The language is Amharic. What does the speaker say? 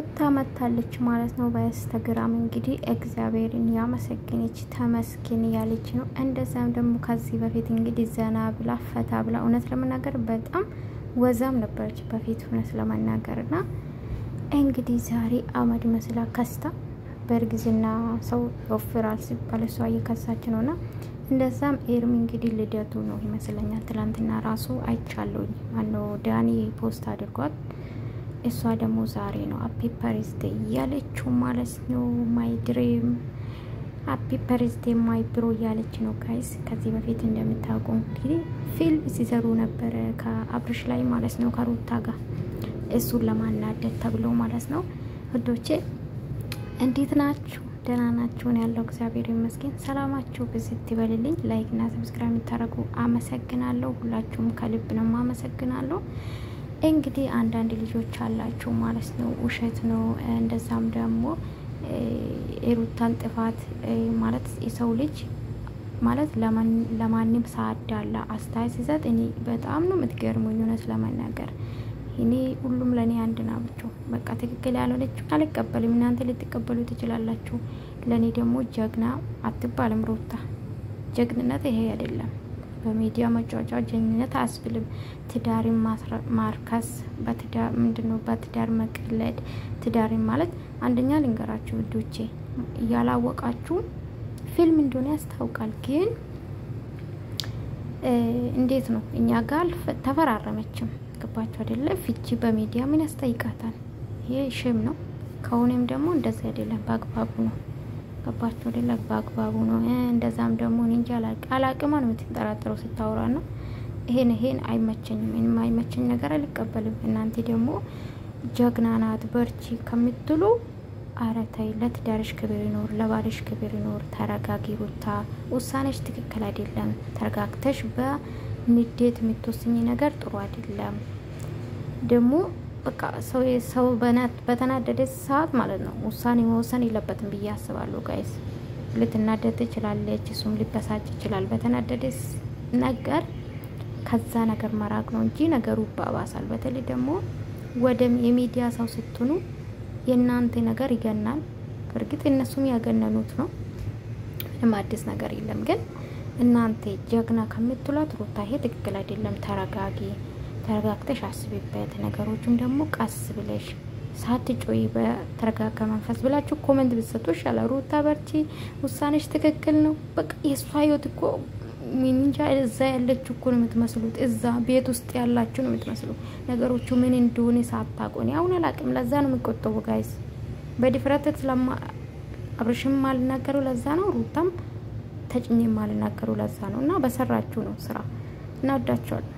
ሩታ መታለች ማለት ነው በኢንስታግራም እንግዲህ እግዚአብሔርን ያመሰግነች ተመስገን ያለች ነው እንደዛም ደግሞ ከዚህ በፊት እንግዲህ ዘና ብላ ፈታ ብላ እውነት ለመናገር በጣም ወዛም ነበረች በፊት እውነት ለመናገርና እንግዲህ ዛሬ አመድ መስላ ከስታ በርግዝና ሰው ወፍራል ሲባል እሷ እየከሳች ነውና እንደዛም ኤርሚ እንግዲህ ልደቱ ነው ይመስለኛል ትላንትና ራሱ አይቻለሁኝ ማነው ዳኒ ፖስት አድርጓት እሷ ደግሞ ዛሬ ነው ሃፒ በርዝዴይ ያለችው ማለት ነው ማይ ድሪም ሃፒ በርዝዴይ ማይ ብሮ ያለች ነው ጋይስ ከዚህ በፊት እንደምታውቁ እንግዲህ ፊልም ሲሰሩ ነበር ከአብርሽ ላይ ማለት ነው ከሩታ ጋር እሱን ለማናደድ ተብሎ ማለት ነው ወዶቼ እንዴት ናችሁ ደህና ናችሁ ያለው እግዚአብሔር ይመስገን ሰላማችሁ በዚህ ይበልልኝ ላይክ እና ሰብስክራይብ ታረጉ አመሰግናለሁ ሁላችሁም ከልብ ነው ማመሰግናለሁ እንግዲህ አንዳንድ ልጆች አላችሁ ማለት ነው ውሸት ነው እንደዛም ደግሞ ሩታን ጥፋት ማለት የሰው ልጅ ማለት ለማንም ሳዳላ አስተያየት ሲሰጥ እኔ በጣም ነው የምትገርሙኝ እውነት ለማናገር እኔ ሁሉም ለኔ አንድ ናቸው በቃ ትክክል ያልሆነች አልቀበልም እናንተ ልትቀበሉ ትችላላችሁ ለኔ ደግሞ ጀግና አትባልም ሩታ ጀግንነት ይሄ አይደለም በሚዲያ መጫወቻ ጀግንነት አስብልም ትዳርን ማርከስ በትዳር ምንድነው በትዳር መቀለድ ትዳርን ማለት አንደኛ ልንገራችሁ ውዶቼ ያላወቃችሁ ፊልም እንደሆነ ያስታውቃል ግን እንዴት ነው እኛ ጋር ተፈራረመችም ገባችሁ አይደለ ፍቺ በሚዲያ ምን ያስጠይቃታል ይሄ ሽም ነው ከሆነም ደግሞ እንደዛ አይደለም ባግባቡ ነው ገባችሁ አይደለ ባግባቡ ነው እንደዛም ደግሞ እንጃ አላቅማ ነው የምትጠራጠረው ስታወራ ነው ይሄን አይመቸኝም የማይመቸኝ ነገር አልቀበልም እናንተ ደግሞ ጀግና ናት በርቺ ከምትሉ አረታይ ለትዳርሽ ክብር ይኖር ለባልሽ ክብር ይኖር ተረጋጊ ሩታ ውሳኔሽ ትክክል አይደለም ተረጋግተሽ በንዴት የምትወስኝ ነገር ጥሩ አይደለም ደግሞ በቃ ሰው በተናደደ ሰዓት ማለት ነው ውሳኔ መወሰን የለበትም ብዬ አስባለሁ ጋይስ ልትናደድ ትችላለች እሱም ሊበሳጭ ይችላል በተናደደ ነገር ከዛ ነገር መራቅ ነው እንጂ ነገሩ ባባሳል በተለይ ደግሞ ወደ የሚዲያ ሰው ስትሆኑ የናንተ ነገር ይገናል በርግጥ እነሱም ያገነኑት ነው ምንም አዲስ ነገር የለም ግን እናንተ ጀግና ከምትሏት ሩታ ይሄ ትክክል አይደለም ተረጋግተሽ አስቢበት ነገሮችን ደግሞ ቀስ ብለሽ ሳትጮይ በተረጋጋ መንፈስ ብላችሁ ኮሜንት ብትሰጡ ይሻላል ሩታ በርቺ ውሳኔሽ ትክክል ነው በቃ የሷ ህይወት እኮ ምንጃ እዛ ያለችው እኮ ነው የምትመስሉት እዛ ቤት ውስጥ ያላችሁ ነው የምትመስሉት ነገሮቹ ምን እንደሆነ ሳታቆኒ አሁን አላቅም ለዛ ነው የምቆጠው ጋይስ በዲፍረት ስለማ አብርሽም ማልናገሩ ለዛ ነው ሩታም ተጭኝ ማልናገሩ ለዛ ነውና በሰራችሁ ነው ስራ እናወዳችኋለን